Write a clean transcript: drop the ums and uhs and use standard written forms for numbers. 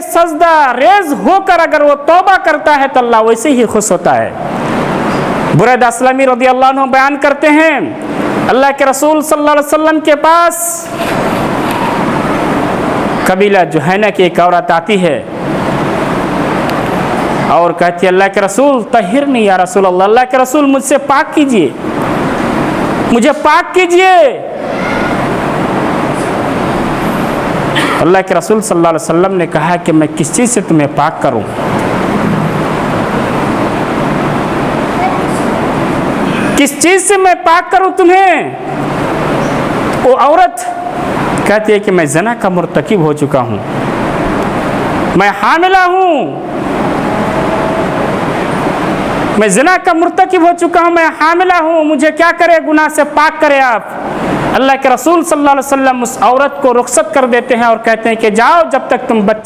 सजदा रेज होकर अगर वो तौबा करता है तो अल्लाह वैसे ही खुश होता है। बुरैदा अस्लमी रज़ियल्लाहु अन्हु बयान करते हैं, अल्लाह के रसूल सल्लल्लाहु अलैहि वसल्लम के पास कबीला जुहैना की एक औरत आती है और कहती है, अल्लाह के रसूल तहिरनी या रसूल अल्लाह, अल्लाह के रसूल मुझसे पाक कीजिए, मुझे पाक कीजिए। अल्लाह के रसूल सल्लल्लाहु अलैहि वसल्लम ने कहा कि मैं किस चीज़ से तुम्हें पाक करूं? किस चीज़ से मैं पाक करूं तुम्हें? वो औरत कहती है कि मैं ज़ना का मुर्तकिब हो चुका हूं, मैं हामिला हूं, मैं ज़ना का मुर्तकिब हो चुका हूं, मैं हामिला हूं, मुझे क्या करे, गुनाह से पाक करे आप। अल्लाह के रसूल सल्लल्लाहु अलैहि वसल्लम उस औरत को रुखसत कर देते हैं और कहते हैं कि जाओ, जब तक तुम बच्चे